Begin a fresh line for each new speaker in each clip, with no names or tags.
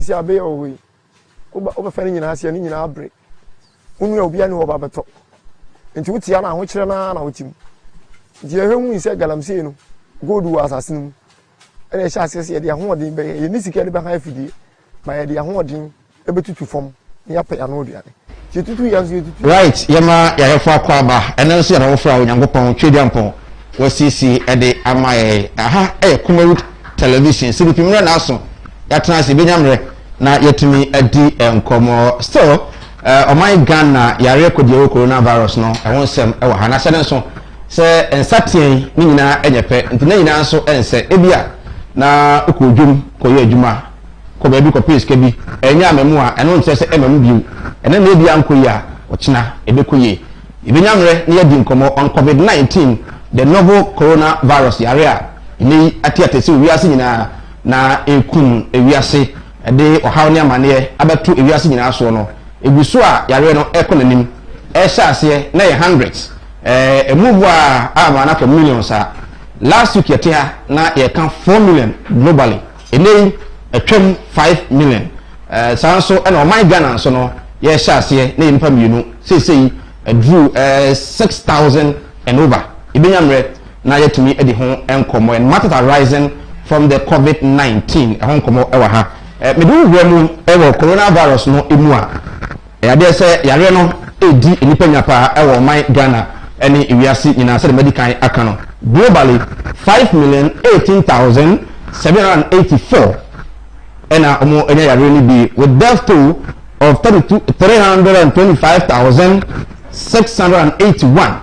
si abe owe oba fa ni nyina ase ni nyina abre unu ya obi ani wo ba beto nti wutia na ho kire na wutim nti ehwe se galamsey no gold wa asase no ene sha asese ye de ahoden be ye ni sika de be ha afidi ba ye de ahoden e betutu fom ya pa ya no duane ti tutu ya so tutu
right yema ya hefo akwaba ene nso ya na wo fra onyankopon twediampon wo sisi e de amaye aha Kumaru television CDP mra na aso ya tena se benyamre na yetumi adi enkomo still my Ghana ya record the coronavirus no e won sem e wa ha na se nso se ensatien ni nyina enyepe nti na nyina nso ense ebia na okodwum koye adwuma ko ba bi ko peace ke bi enya amemu a eno nse se ememu biu ena na ebia nkoyi a ochina ebekoye ebenyamre na yedi enkomo on COVID-19 the novel coronavirus yarea ni atiatese wiase nyina na ekun ewiase de ohaw ne amane abeto ewiase nyina so no eguso a yare no ekonanim ehyaase na ye hundreds move a na for millions a last week yetia na ye kan 4 million globally enei atwam 5 million sanso na my Ghana so no ye hyaase na ye mpa mienu sei drew 6,000 and over ibinyamre na yetumi edi ho enkomo and matters are rising from the COVID-19 honkomo ewa ha medu wemu ewo coronavirus no emu a yade se yare no edi enipa nyapa ewo my Ghana eni iwiase nyina se medical akano globally 5,018,784 ena omo enya yare ni bi with death toll of 325,681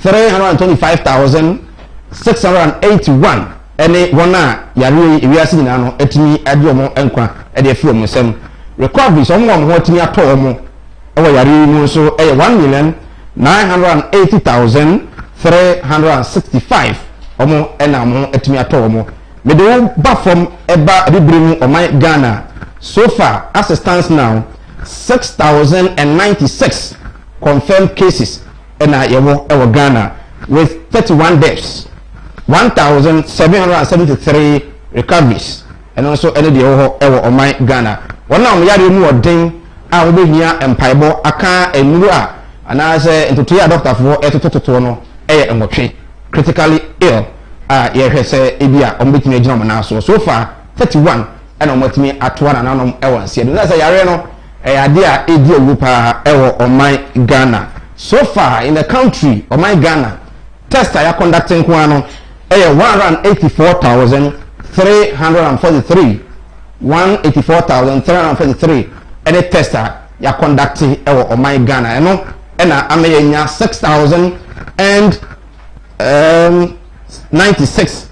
325,681 ene wona yare iwiase nyina no etimi ade omo enkwa ede afi omo sem recovery so omo ho etimi ato omo ewo yare mu so 1,980,365 omo ena mo etimi ato omo me de ba from eba abibrimu o my Ghana so far as it stands now 6,096 confirmed cases ena yewo ewo Ghana with 31 deaths 1,773 recoveries and also any de ewo my Ghana wona am yare mu odin a obehia empaibo aka enuru a ana se entutu ya doctor for etototo no eye enwotwe critically ill ye hwese ebia ombetimi agina mo na so far 31 and omotimi atoa na nanom ewo nse do na se yare no ade a edi ogupa ewo my Ghana so far in the country my Ghana test are conducting kwano 184,343 184,343 any tester ya conducting my Ghana eno ena amenya 6,096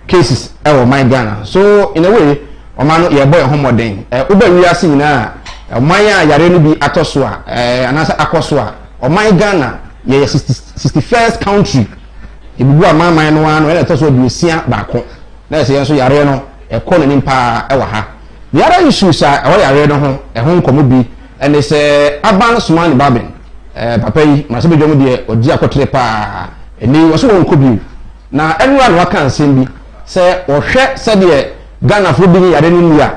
cases my Ghana so in a way omano ye boy homodin uba wiase nyina omanya yare no bi atoso a anasa akoso a my Ghana ye 61st country ibubu amama no ano ele toso dusia baako na se yenso yare no economy pa ewa ha the other issues a ewa yare no ho nkomo bi ene se aban sumani babin papa yi ma se bedwom de odi akotre pa eni wo so wonko bi na enwa no aka nsem bi se ohwe se de Ghana fo bi yare ni ya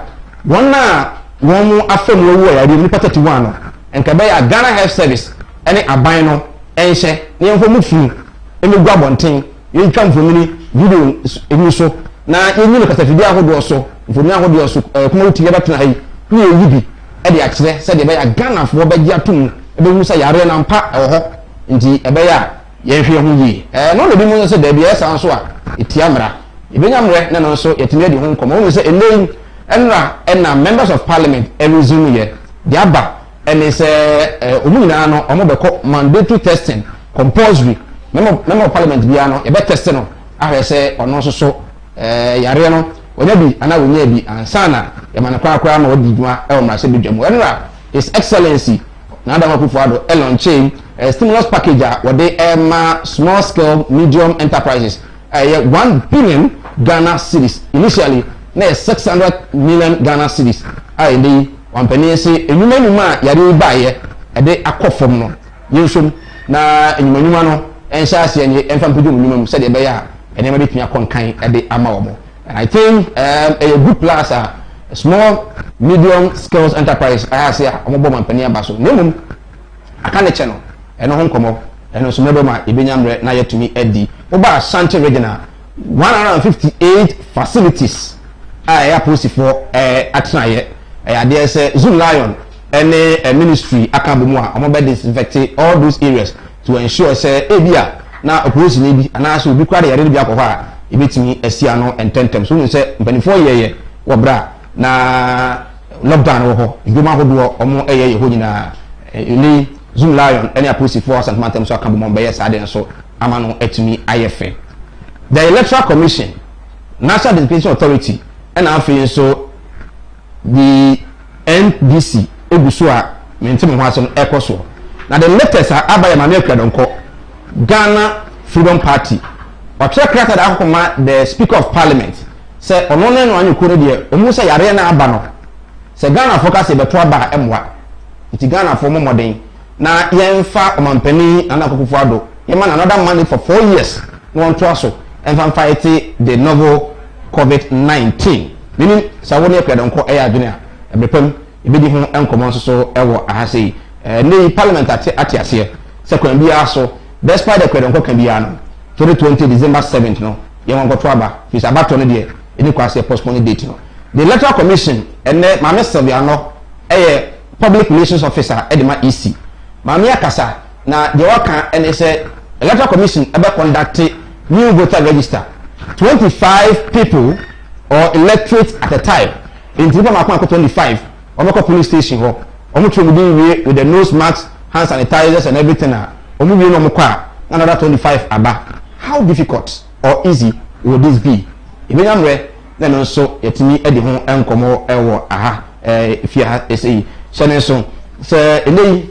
wona won afam wo yare ni pa 31 no enka be ya Ghana Health Service ene aban no enhye ne enfo mu fu emi gwa bonten yen twa mfomini video emi so na yenyi no kasafidi ahodo so mfomini ahodo so kuma wuti yeba tena hai ni eyibi e de akire se de be ya Ghana fo be gia tum e be hu se yare na mpa e ho nti e be ya yen hwe ho yi no le bi mu se de bi esa so a etiamra ebenyamre na no so yetime de ho nkomo wo se enei enna members of parliament resume ye de aba ene se omunyina no omo be ko mandatory testing compulsory member of parliament bia no e be test no ahwese ono so yare no onya bi ana wonya bi ansana e manakwa na odi dwuma e omrase bidwam enra his excellency na Adam Akufo-Addo launching stimulus package wode small scale medium enterprises 1 billion Ghana cedis initially na 600 million Ghana cedis ndi wampani se enuma yare baaye e de akofom no yinsom na enuma no enhyase enye emfa mpedum nyumam se de be ya ene ma betumi akonkan e de ama wo and I think a good plus small medium scale enterprise ayase a omo bo mampani aba so nemum aka ne che no eno ho nkomo eno so mebe ma ebenyamre na yetumi edi oba Ashanti regional 158 facilities ya policy for atraye ade say Zoom Lion any ministry aka be mu a omo be disinfect all those areas to ensure say ebia na policy ni bi ana so obi kware yare bi akọ ha ebetimi asia no ententem so say mpanifo yeye wo bra na lockdown wo ho iduma hodo omo yeye ho nyina ni Zoom Lion any policy for St. Martin so aka be mo be yes ade so ama no etimi ayefe. The Electoral Commission, National Identification Authority, and also the NDC, Ebusua, maintain Watson Ecoso. Now the latest are Abaya Mameka Donko, Ghana Freedom Party. Or check that the Speaker of Parliament say, on one and you could hear, almost a arena abano. Say Ghana focus a better bar M1. It's Ghana for more day. Now, yen far on penny and Akufado. Yeman another money for 4 years. One trousseau. And from fighting the novel COVID-19. Meaning, Sawoni Pedonco Air Junior, a Brepem, a bidding home and common so ever I say, nay, Parliament at Atiasia, second be also, despite the Pedonco can be an 2020 December 7th, no, young Gotraba, he's about 20 years, in the class postponed date. No. The Electoral Commission and Mamma Saviano, a public relations officer, Edema EC. Mamia Casa, now the worker and they say, Electoral Commission ever conducted new voter register 25 people or electorate at a time in Triple 25 or police station or with the nose masks, hand sanitizers and everything another 25 aba. How difficult or easy will this be? Even I'm ready, then also yet me at the home and come over aha if you have say so Elei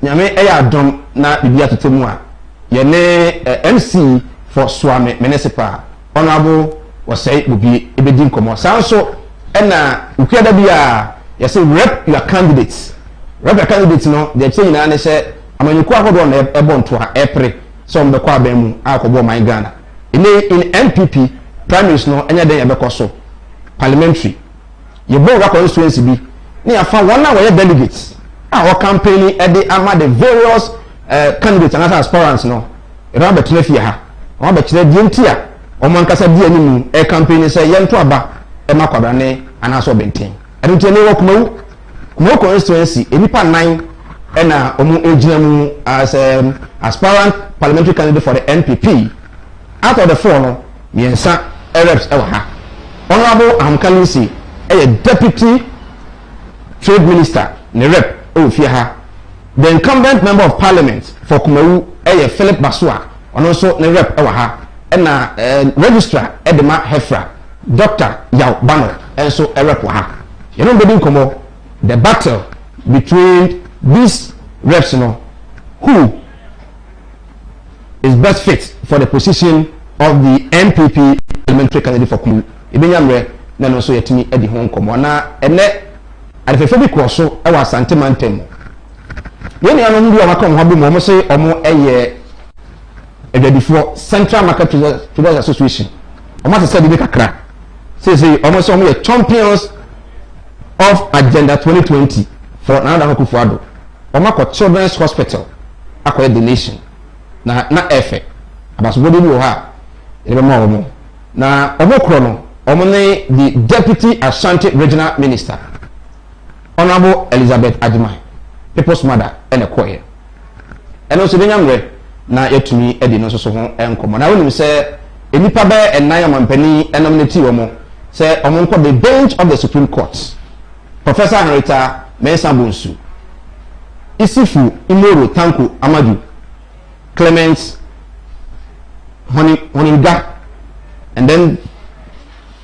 Yame Aya Dom na Bibia to Temua Yene MC for Swami Municipal Honorable was say will be ebedin komo sanso na ukiada bia you say rep your candidates no they say na say amanyuko ahodo na ebon to ha epre so mbe kwa ban mu akobo man Ghana in NPP primaries no enya den ebekọ so parliamentary ye bo wa constituency bi na afa one na we delegates our campaign e dey ama the various candidates and aspirants no era betene fie ha o be kire die ntia o man kasa die animu e campaign say ye nto aba e makwabra ne anaso benten e ntia ne wo kumawu constituency enipa 9 na omu ejina mu as aspirant parliamentary candidate for the NPP out of the 4 no miensa reps e wa ha Honorable Amkalinsi a deputy trade minister ne rep o fie ha. The incumbent member of parliament for Kumawu Philip Basua and also the rep ha and registrar Edema Hefra Dr. Yao Bano and so a rep ha. You know the battle between these reps who is best fit for the position of the NPP parliamentary candidate for Kumawu. Ibinyamre na no so yetimi edi hon komo na ene adefefe bi cross so e wa Asante Mantem. Yeni anu ndi o makom ho bi mo say omo eye edwadifo Central Market Traders Association. Omo se di kakra. Say omo say omo ye champions of Agenda 2020 for Nana Akufo-Addo. Omo ko Children's Hospital akoye donation na efe abaso bodi bi wo ha ebe ma omo na omo kro no Omone the Deputy Ashanti Regional Minister, Honorable Elizabeth Ajimai, People's Mother, and a choir. And also the young na yetumi edi no so ho enkomo. Na wonu say enipa be enaya mampani enomnity omo say omo nko the bench of the Supreme Court. Professor Henrietta Mensah Bonsu, Isifu Imoro Tanku Amadu, Clement Honinga, and then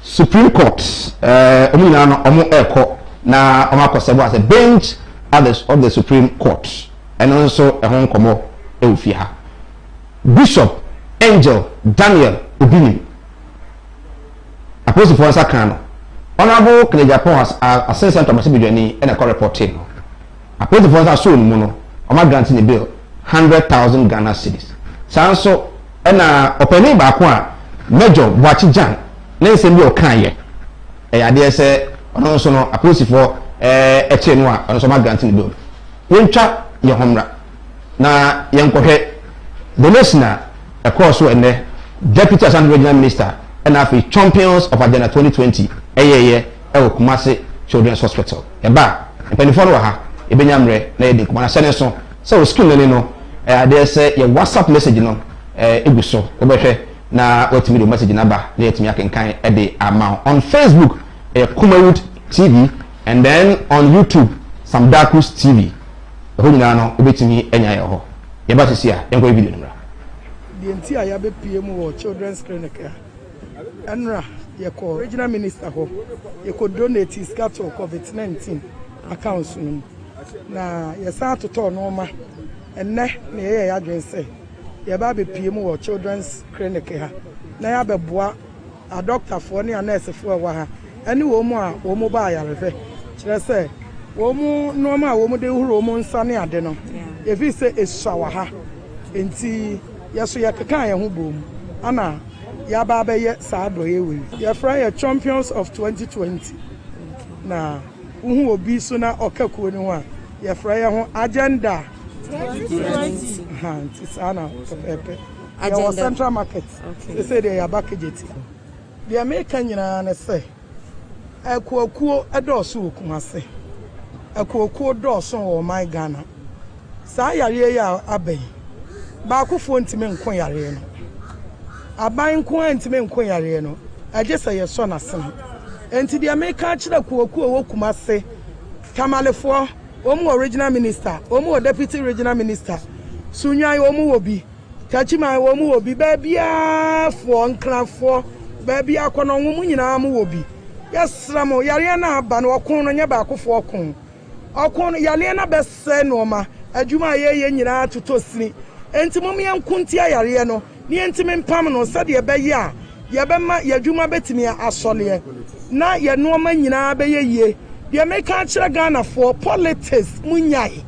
Supreme Court, omo eko na omo akosebo as a bench of the Supreme Court, and also a home komo eufia. Bishop Angel Daniel Obini, Apostle for Sakano, Honorable Japan has assistant to Masibijani and a call reporting. Apostle for Soon Mono, omo granting a bill 100,000 Ghana cedis. Sanso na openi ba kwa Major Bwachijan. Nense bi okaye e ade se ono so no aposifo eche no a ono so ma grant ni do yentwa ye homra na yenkohwe the listener across so ene deputy assistant regional minister and afi champions of agenda 2020 eyeye ewo Kumasi children's hospital eba penifo no ha ebenyamre na yedi kuma na sene so o screen ne no ade se ye WhatsApp message no eguso obehwe na watimi do message number na yetimi akenkan ede ama on Facebook Kumawood TV and then on YouTube Samdakus TV ho nyina no obetimi enya ye ho ye ba sisi a enko video number
the entire ya be PM wo children's clinic enra ye ko regional minister ho ye ko donate iska to COVID-19 accounts no na ye sa to no ma enne na ye ya dwen say ye ba be PM wo children's clinic ha na ya be boa a doctor for ne a nurse for wa ha ani wo mu a wo mu ba ya refe kire say wo mu no ma wo mu de huro mu nsa ne ade no ye fi say eshawa ha enti yeso ye keka ye ho bom ana ya ba be ye sa do ye we ye fra ye champions of 2020 na uhu obi so na okakuo ni ho a ye fra ye ho agenda 2020 ha ti sana pepe agenda central market they say they are package the American nyina na say akuakuo edoso wo Kumasi akuakuo doso wo my Ghana sa yare ya abai ba akufo ntime nkon yare no aban nkon ntime nkon yare no agesa ye so na sen enti the American kira akuakuo wo Kumasi kamalefo omu original minister omu deputy regional minister sunyan omu obi kachima omu obi ba bia fo nkranfo ba bia kono nwu nyina mu obi yesramo yare na aba no okon no nya ba akofo okon yare na bese no ma adwuma ye nyina tutosini enti mum yankunti yare no ne enti mempam no sade ye be ye a ye be ma yadwuma betimi asole na ye no ma nyina be ye the American kira Ghana for politics munyai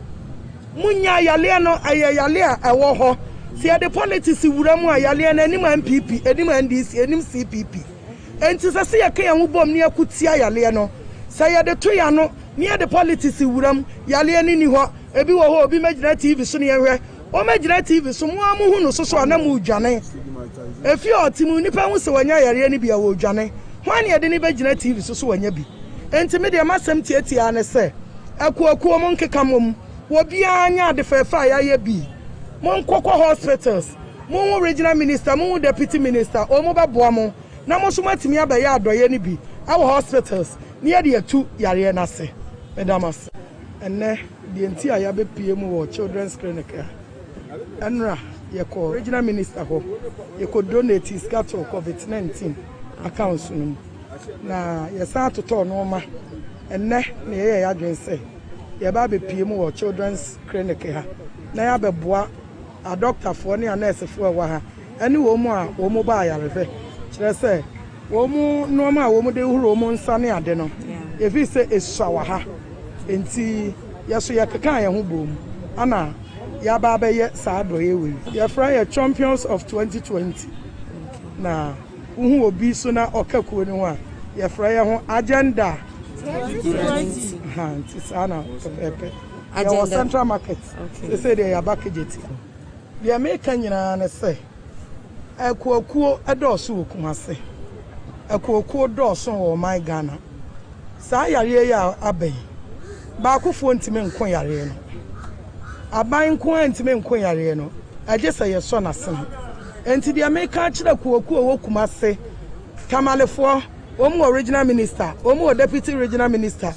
yale no ayale a ewo ho se the politics wura mu ayale na enim MPP enim NDC enim CPP enti se ye kan hu bom ne akutia yale no se ye de to ya no ne the politics wura mu yale ni ho ebi wo ho obi magina TV so ne hwe o magina TV so mu amu hu no so na mu dwane efi otimu nipa hu se wanya yale ni bia wo dwane hwan ye de ni magina TV so wanya bi enti me de masem tietia ne se akuakuo mo nkeka mom wo bia anya de fefa ya ye bi mo nkokọ hospitals mo regional minister mo deputy minister o mo beboa mo na mo so matimi abaye adoye ni bi awo hospitals ne ye de atu yare na se medamas enne de enti aya be PM wo children's clinic enra ye ko regional minister ho ye ko donate iska to COVID-19 accounts no na yesa toto no ma enne na ye ya dwen say ye ba be PM wo children's clinic ha na ya be boa a doctor for ne a nurse for wa ha ani wo mu a wo mu ba ya refe kire say wo mu no ma wo mu de huro mu nsa ne ade no ye fi say eshawa ha enti yeso ye keka ye ho bom ana ya ba be ye sa do ye we ye fra ye champions of 2020 na uhu obi so na okakuo ni ho a ye fra ye ho agenda 2020 ha ti sana pepe agenda central market they say they are package the American nyina na say akuakuo edoso wo Kumasi akuakuo doso wo my Ghana sa yare ya abai ba akufo ntime nkon yare no aban nkon ntime nkon yare no agesa ye so na sen enti the American kira akuakuo wo Kumasi kamalefo omu original minister omu deputy regional minister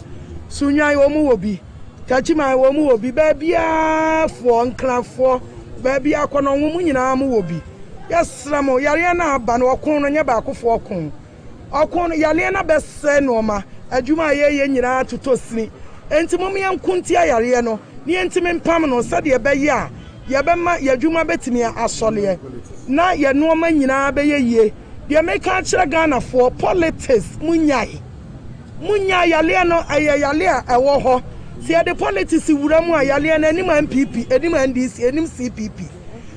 sunyan omu obi kachima omu obi ba bia fo nkranfo ba bia kono nwu nyina mu obi yesramo yare na aba no okon no nya ba akofo okon yare na bese no ma adwuma ye nyina tutosini enti mum yankunti yare no ne enti mempam no sade be ye a ye be ma yadwuma betimi asole na ye no ma nyina be ye the American kira Ghana for politics munyai yale no ayale a ewo ho se the politics wura mu ayale na enim MPP enim NDC enim CPP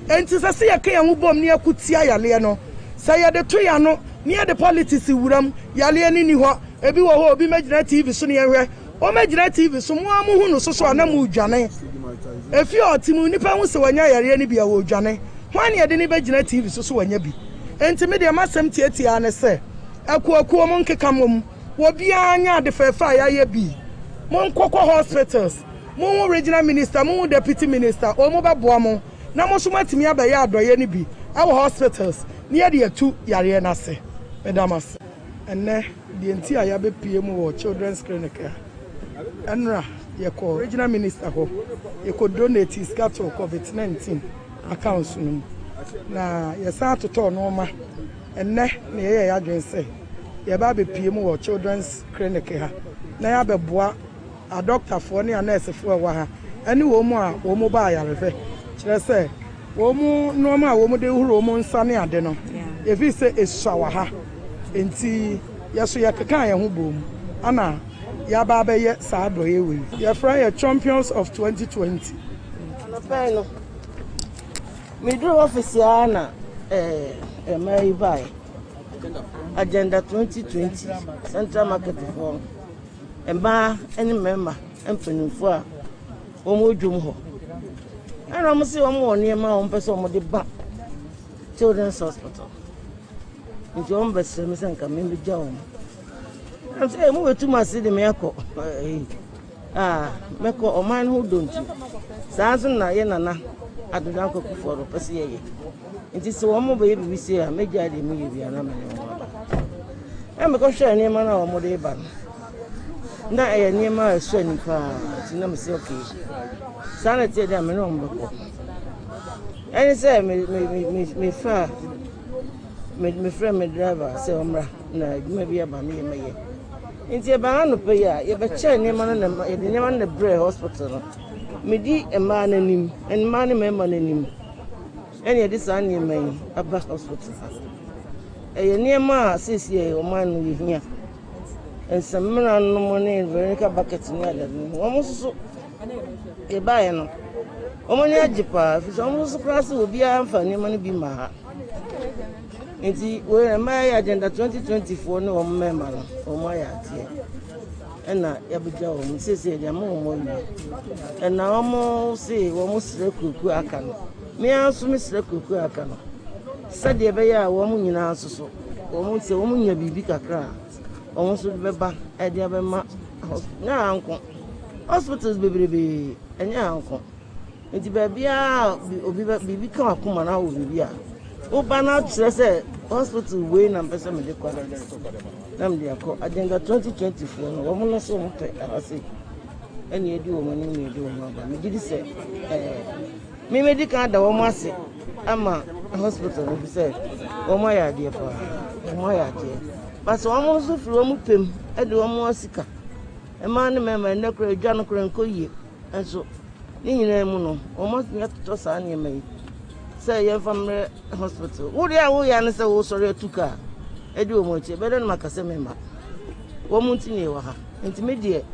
enti se ye kan hu bom ne akutia yale no se ye de to ya no ne the politics wura mu yale ni ho ebi wo ho obi magina TV so ne yehwe o magina TV so mo amu hu no so so na mu dwane efi otimu nipa hu se wanya yare ni bia wo dwane hwan ye de ni bagina TV so so wanya bi enti me de masem tietia ne se akuakuo mo nkeka mom wo bia anya de fefa ya ye bi mo nkokọ hospitals mo regional minister mo deputy minister o mo beboa mo na mo so matimi abaye adoye ni bi awo hospitals near the two yare na se medamas enne the entire ya be PM wo children's clinic enra ye ko regional minister ho ye ko donate scatter COVID-19 accounts no na ye sa toto no ma enne na ye ya dwen se ye ba be PM wo children's clinic ha na ya be boa a doctor for ne a nurse for wa ha ene wo mu a wo mu ba yare fe kire se wo mu no ma wo mu de huro mu nsa ne ade no ye fi se eshawa ha enti yeso ye keka ye ho bom ana ya ba be ye sa do ye we ye fra champions of 2020
na peno me do office ya na mai vai agenda 2020 central market forum emba any member empanifo a wo mo dwom ho ana mo se wo mo ne ma wo pese wo de ba children's hospital nti wo mbese me senka me bi jawo am say mo wetu mase de me akọ meko o man who don't saanso na ye nana adodan kokufo ro pese ye nti se wo mo be bi se a meja de mu ye bia na me ne wo ba me ko hwe ne ma na wo mo de ba na e ne ma so ni pa ti na me se okay sana ti de me no mo ko any say me fa me friend me driver say omra na djuma bia ba me ye nti e ba no pe ya ye be che ne ma na ye de ne ma na bre hospital no me di e ma na nim en ma ne me ma na nim en ye di sa ne me aba hospital e ye ne ma sisi e o ma no ye hia en samra no mo ne veronica bucket ni ada no o mo so e ba ye no o mo ne ajipa fi so mo so class obi amfa ne ma no bi ma ha nti we ma ya agenda 2024 no o member no o mo ya tie ena ya buja o mo sese ya mo mo yi ena o mo se o mo sire kuku aka no me aso me sire kuku aka no sade be ya o mo nyina asoso o mo se o mo nya bibi kakra o mo so be ba e dia be ma na anko hospitals bebrebe enya anko nti ba bia obi bibi kan akoma na o bibi a o bana trese hospital we na pesa me de kwala nam de akọ agenda 2024 no wo mo no so mo pe arase eni edi wo mo ni edi wo mo ba me gidi se me medical da wo mo ase ama hospital no se wo mo ya de pa wo mo ya de but wo mo so firi wo mo pem e de wo mo asika e ma ne me ma ne kro edwa no kro nko yie enso ni nyina mu no wo mo nya to sa ne mai say ye family hospital wo dia wo ya ne se wo sori atuka edi o mo che be den makase member wo mu ntini wa ha intimidate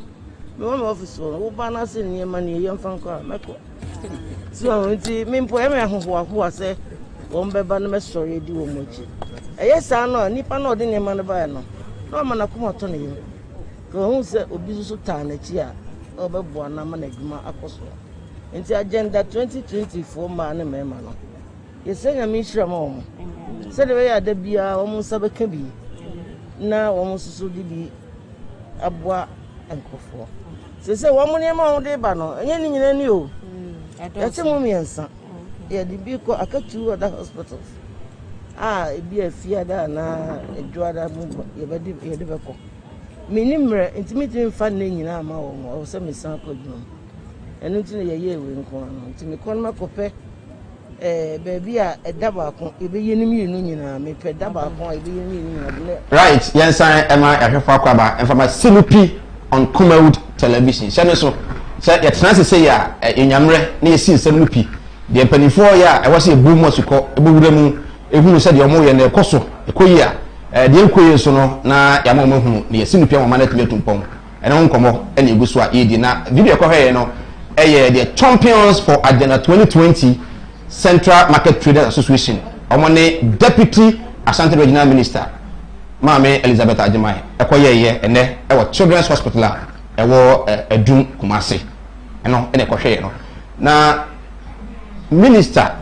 me wo office wo ba na se ne ma ne ye mfa nko a meko so nti me mpo e me ahoho se wo mbe ba no me sori edi wo mo che eye sa no nipa no de ne ma no ba no no ma na kuma to ne ye ko hu se obi so ta na chi a obebo na ma na adwuma akoso nti agenda 2024 ma na me ma no yesenya mishra mo se de ya da bia o mu sabeka bi na o mu susu bi aboa enkofo se wo mu ne ma wo de ba no enye ni nyina ni o ya che mu miensa ya di bi ko akatu other hospitals ebi afia da na edwada mu ye de be ko minimre intimate mfa na nyina ma wo se mesan ko dwum enu ntine ye we nko no ntime kon ma kope baby a daba ko ebe yenim yenu nyina me pe daba ko ebe yenim yenu nyina
right yensan ema ahwefa akwaba emfama sinupi on Kumawood television se no so se ye trans se ya enyamre na ye sin sinupi de panifo ya e wose ebu mu suko ebowura mu ehunu se de omo ye na ekoso ekoyi a de ekoyi so no na ya mo hu na ye sinupi o ma na timetumpon ene ho nkomo ene eguso a ye di na video ko hwe no the champions for agenda 2020 Central Market Traders Association. I'm the Deputy Asante Regional Minister, maame Elizabeth Ajimai ekoyeye ene ewo Children's Hospital ewo Edum Kumasi eno ene kohwe no na minister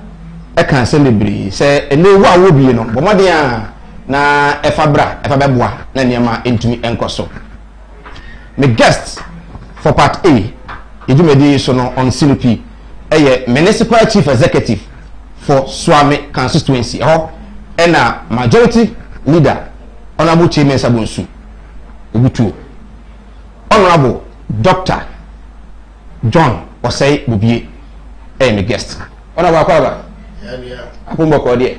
eka celebrity say ene wo awo bie no bomode a na efa beboa na niema entumi enkoso me guest for part A ejumedi so no on CNP municipal chief executive for Swami constituency ena majority leader Honorable Chairman Sabunsu Ubutu Honorable Dr. John Osei Bubie my guest Honorable Akwaba Akumbo Kodie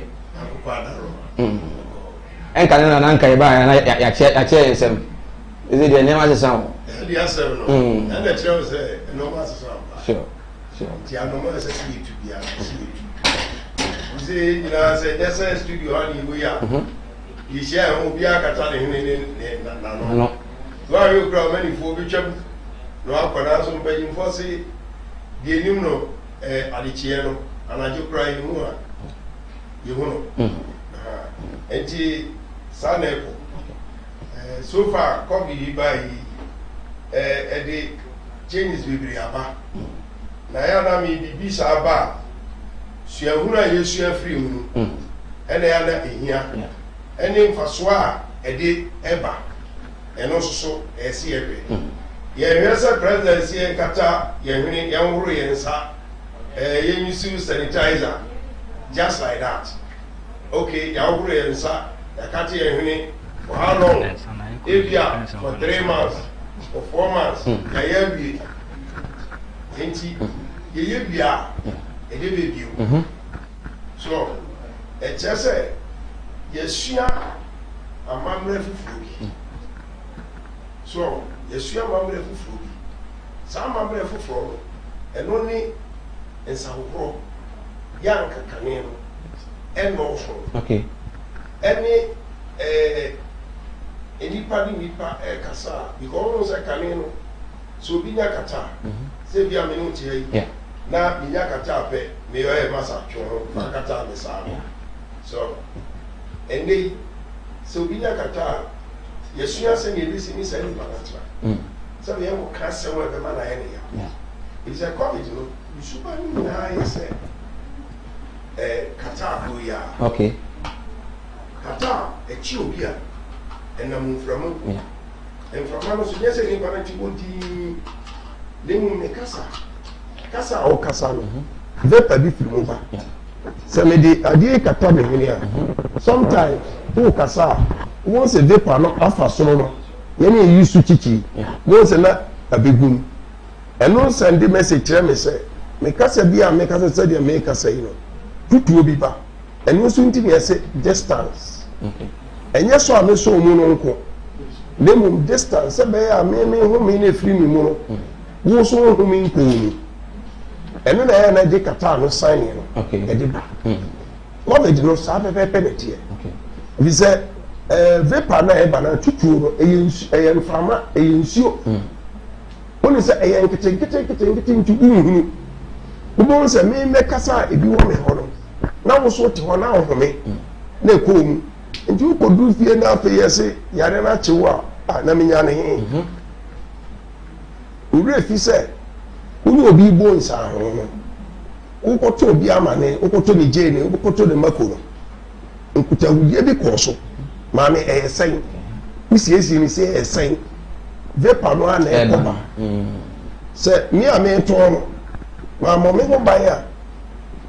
Enka na nka iba ya che ensem is it the name as sound
the answer no and the chair say no matter
sure
the normal is to be you say you know say yes studio honey we are you share obi akata ne no why you grow many for bi twam no akona so mpagin for say die nim no adichie no anajo cry mu a you know enti saneko so far come bi by the changes we bring aba na ya na mi bibi sa aba suahuna yesu afri mu ene ya na ehia ene mfaso a ede eba eno so esi ebe ye hwese presidency enkata ye hwene ye nworo ye nsa ye use sanitizer just like that okay ya nworo ye nsa ya kata ye hwene for how long ebia for 3 months for 4 months ya ye bi enti ye bia ede be bio so chese yesua amamre fufubi so yesua amamre fufubi sa amamre fufuro eno ni ensahoro yanka kaneno eno so
okay
eni nipa kasa because say kaneno so binya kata se bia menu tie yi na binya kata pe me yo e masa twa fa kata me sa so ende so binya kata yesua se ne bi sini se ni banatra so we have cancer we be mana ene ya it's a covid no you should be na say kata go ya
okay
kata chi obi a enam mframo mframo so nyese ni bana ti bodi lemu me kasa o kasa no vepa bi firi mu ba se me di ade kata me hini a sometimes o kasa won se vepa no afa so no ye na yisu chichi won se na abegum eno send message tell me say me kasa bi a me kasa say dia me kasa yi no tutu obi ba eno so nti ne say distance enye so a me so mu no nko lemu distance be ya me ho me na free me mu no wo so ho me nko ni eno na ya na je kata no sign no
okay
e de covid no sa pe penalty
okay
we say vapor na e ba na tutu no e mframa e nsuo oni say e nkete ntu uhunu ubo say me kasa e bi wo me ho no na wo so te ho na ho me na e ko mu nti wo kodu fie na afa yese yare na chewo a na menya ne he ure fi say uni obi bo nsa ho no ukoto obi amane ukoto ni jene ukoto ne makoro nkuta wuye bi koso maame sen misiesi ni se sen vapor no ana ekoba se mi ame ton ma mo me ho ban a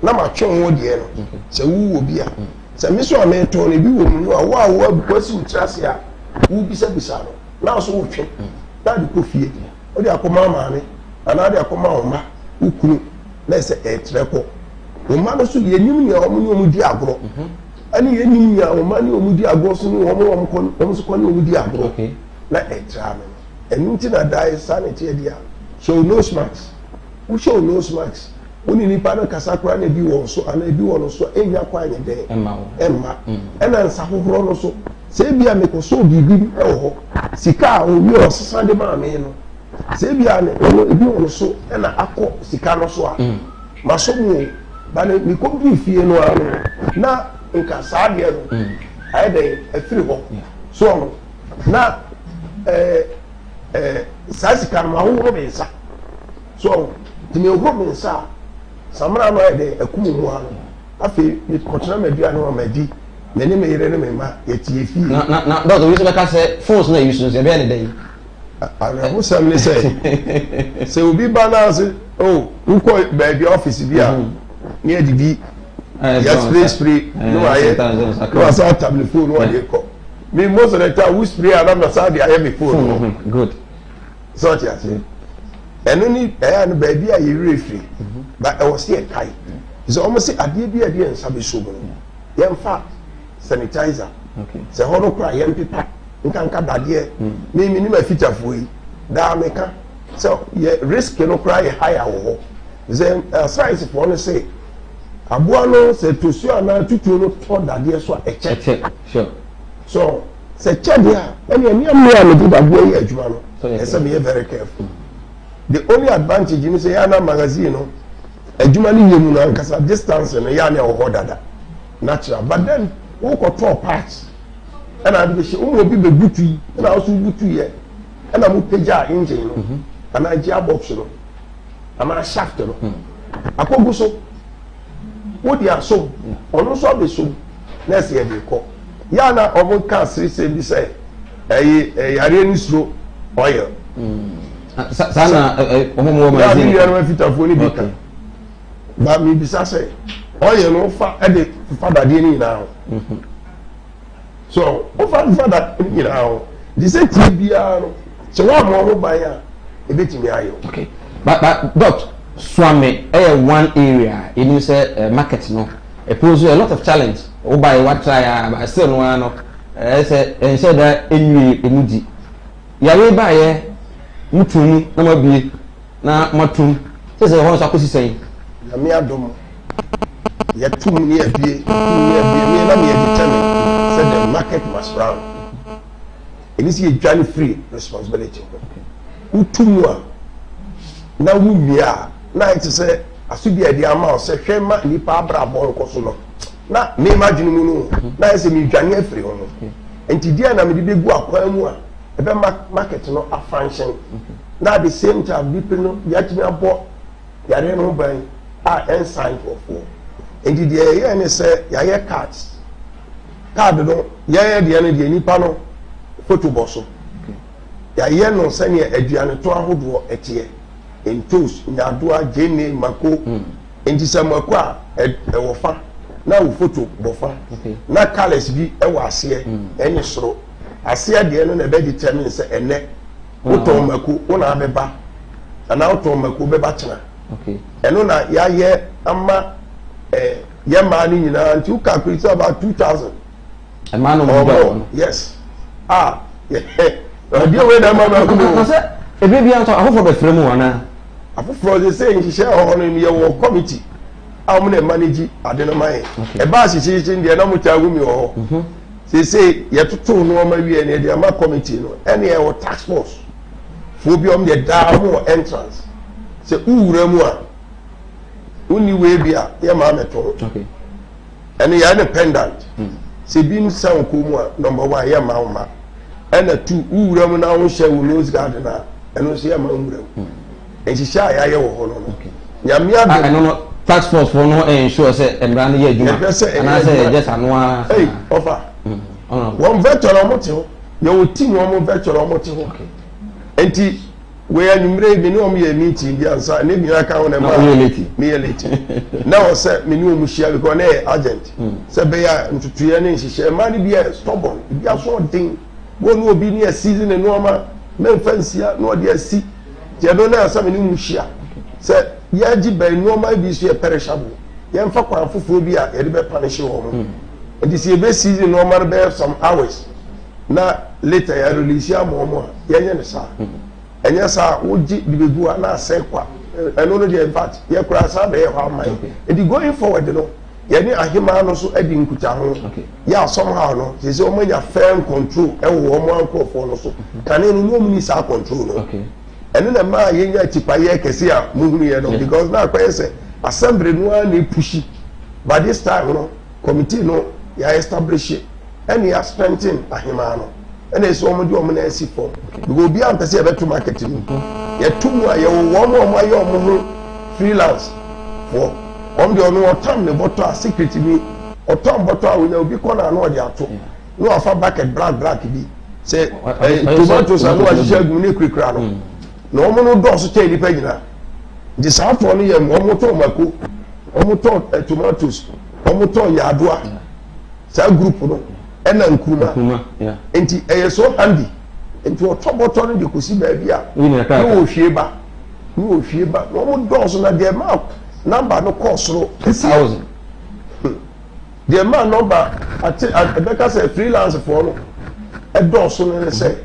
na ma twon wo de no se wu obi a se mi so ame ton bi wo mu a wo abukwasi utrase a wu bisa no na so wo twen na de kofie o de akoma maame ana de akoma oma ukunu na se etreko o ma no so ye nim ni o mu di agro ani ye nim ni o ma ni o mu di agro so ni o so ko ni o mu di agro
okay
na etra me enu ti na dai sanity e dia show nose mask we show nose mask oni ni pa na kasakura na bi wo so ana bi wo no so enya kwa anya de emma ena nsa hohoro no so se bia me ko so bibi e wo sika o wi o sesa de ma me no se bia ne ebi wo so ena akọ sika no so a maso mu ba ne mi ko bi fie no ano na nka sa de no ai de afiri ho so na saa sika no ahoro me nsa so timi ohoro me nsa samara no ede akumu mu ano afi me kotena madua no ma di me ne me yere ne me ma yetie fi
na doctor we say ka say phones na use no say be any day
ara ho sam ne say obi balance oh uko baby office bi a ne adidi yes spray no aye no asa telephone no aye ko me most of the time we spray and na sa dey aye me phone
good
so ti ase enu ni no baby a ye refree but I was here kai so almost say ade bi ade nsa be so bo yem fa sanitizer
okay
se horo kra yem pipa nkanka dade me ni ma fitafo yi da meka so ye risk no kra ye higher wo then science for no say aboa no se tosu ana tutu no to dade so a check
sure
so se check dia eni emi amia me di aboa yi adwuma no so be very careful the only advantage you say yana magazine no adwuma ni yemu na nkasa distance no ya na wo dada natural but then wo ko top parts and I be say omo bi be butu yi na also butu ye and am peja engine no and I gear box no am a shaft no akogu so wo dia so ono so be so na se ye be ko ya na omo ka siri se bi say yare ni slow oil
sana omo magazine
ya no fitafo ni bi kan ba mi bisa say oil no fa e de fa dade ni na so over that you know this is TBR so one more by a bit me ayo
okay but doc swame one area you say market no it poses a lot of challenge o buy what try but still no no say that enwi emudi ya we buy mutunu na mabie na matum say ho so akosi sen
na me adom ya tum ni abie me na me determine said the market must run. It is a journey free responsibility. Utumwa na wumia na it say asudi e dia ma o se hwema nipa abrabo nkoso no na me imagine mu no na say me dwane free ho no enti dia na me de begu akwan mu a e be market no a function na the same time people no ya timi abo yare no ban a ensign for enti dia ye ne say ya ye cards card no ya de ne de nipa no photo boso ya ye no se ne aduane to ahodo etie entos nyadoa jene mako enti se mako a wo fa na wo photo bofa na colors bi e wo ase eni soro ase de no na be determine se ene woto mako wona abeba na woto mako beba chena eno na ya ye ama ye ma ni nyina nti u calculate about 2000
a man of
yes yeah dia we na mama ko
say e be bia to afofo be fremu wana
afofo they say nhihye ho no ye wo committee am na manage ade no mai e ba hihye ndi na mutagu mi ho say ye toto no ma wie na dia ma committee no ene e wo tax force fo bi om de da mo entrance say uwura mu a uni we bia ye ma meto ene ya independent say bin sound ko mu a number 1 ye ma ma ena 2 uwura mu na wo hye wo nose guard na eno so ye ma uwura mu enhihye ya ye wo ho no nyamia de
no tax force for no ensure say emra no ye adwuma ana say just anoa
hey offer one virtual omote ye wo team one virtual omote ho enti we anyumre bi no ye meeting bi ansa ne bi aka wona ma me ye late na o say me ni o mu share because na agent say be ya ntutuye ne nhihye ma ni bi stubborn bi aso den wonu obi ni season no ma me fansia no de asi je do na asa me ni mu share say ya ji be no ma bi so ye perishable ye mfa kwa foforo bi a ye de be punish wo mo and this be season no ma be some hours na later ya release ya mo ye nye ne sa enye sa woji dibegu na sekwa eno no de fact ye kura sa be ho amai edi going forward no ye ni ahima no so edi nkuta ho ya somehow no say o manya firm control e wo mo ankofo no so kan enu no mu ni sa control no eno na ma ye nya tipa ye kese a muhunu ye no because na kwa say assembly no na pushi by this time no committee no ya establish and ya strengthen ahima no and it's almost your money see for. We go beyond the say to marketing. Yet 2 more, you one more your freelance for the only time the bottle secret to me or Tom bottle will be corner and what they are told. No, I found back at black be say tomatoes and what you shall be quick crown. No one does to the pagina. This afternoon, one more tomato, tomatoes, one more yadua. Sa group no ena nkuma enti eye so handy enti o toboto no de kosi ba bia no hwie ba no mo dose na de ma number no cost ro 1000 de ma number at Rebecca say freelance for no e dose no say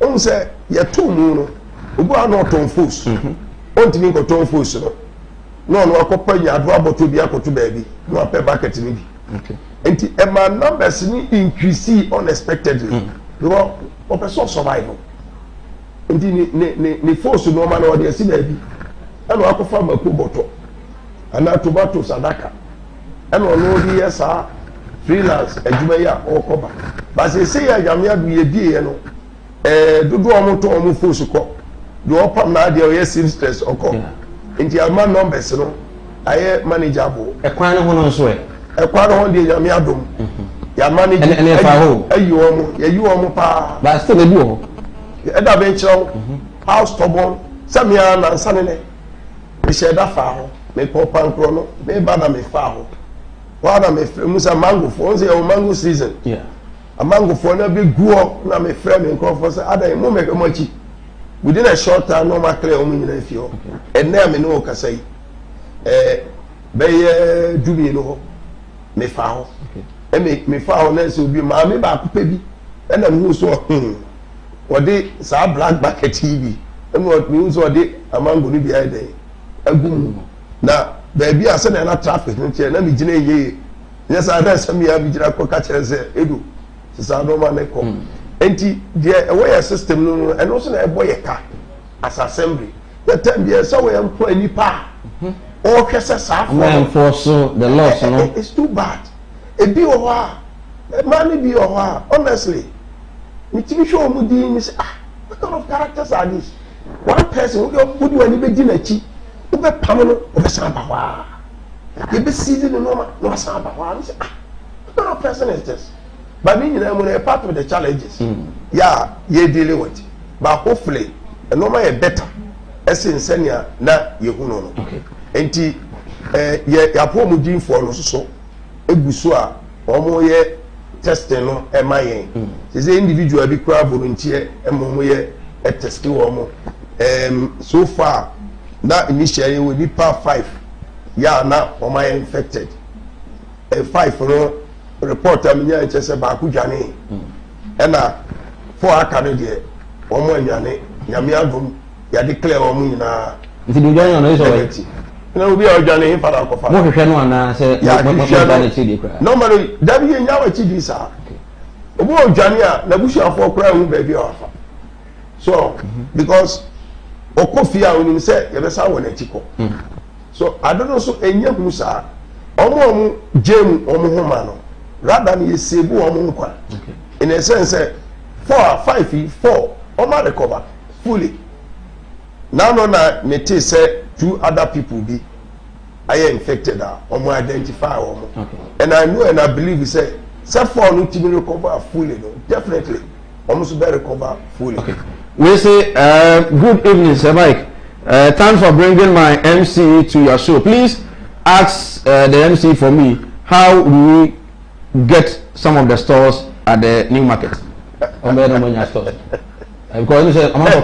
on say ye to mu no obu ana ton force on tini ko ton force no no akopa ya do aboto bi akoto ba bi no ape bucket ni bi okay. And my numbers increase unexpectedly. Because of person survival. And the force to normal or the baby. And I go farm a kuboto. And now tomato sadaka. And on all the years are freelance, a jumaya or cover. But they say I am here be a dear, do almost almost force to call. Do open my dear yes stress or call. Into your man numbers, you know, I am manageable. A quite one swear. A quarter one day, Yami Adum. Yamani and if I hope, you almost pa. But still a duo. Edda Benchel, House Tobon, Samian and Sanene. We share that foul, may pop and chrono, may banner me foul. What am I? Musa mango for the mango season. Yeah. A mango for no big grew up, now my friend and call for other moment a mochi. Within a short time, no more clear woman if you. And now me no can say, Bay Jubino. Me foul. And me foul nurse will be mammy back baby. And I'm who saw what they saw black bucket TV. And what news or they among going to be a day. A boom. Now, baby, I said, I'm not traffic. Let me generate. Yes, I know some year we catch and say, Edu. So I don't want to come. And the away system, and also a boy a car as assembly. The 10 years, so we employ any pa. All cases are enforce the laws, you know. It's too bad. It be a while. Money be a while. Honestly, me TV show me say, what kind of characters are these? One person who do any big dinner cheap, who be permanent of a samba. You be season no samba. What kind of person is this? But me, I'm a part of the challenges. Yeah, you're dealing with it. But hopefully, a normal better. As in senior, na you know. Okay. Enti ya po mu din for no so eguso a omo ye testing no e ma yen say individual bi kra volunteer e mo ye e test wo so far na initially we be part 5 ya na o ma infected 5 no report am nya che se ba ku dwane e na 4 aka no de omo anyane nyame adom ya declare omo nyina nti do dwane no so we no be organic for alcohol. No hwehwe no ana say normally that be nyawa chidi sa. Obo odwane a na busuafo kra hu ba bi afa. So because okofia onim say ye be sa wona chiko. So I don't know so enya hu sa omo jam omo homa no rather than ye sebu omo nkwa. In a sense 4 5 omo recover fully. Now na me say 2 other people be I infected or identify okay. And I know and I believe he said so far no team recover fully no definitely almost better recover fully. Okay.
We say good evening Sir Mike. Thanks for bringing my MC to your show. Please ask the MC for me how do we get some of the stores at the new market. Because I'm not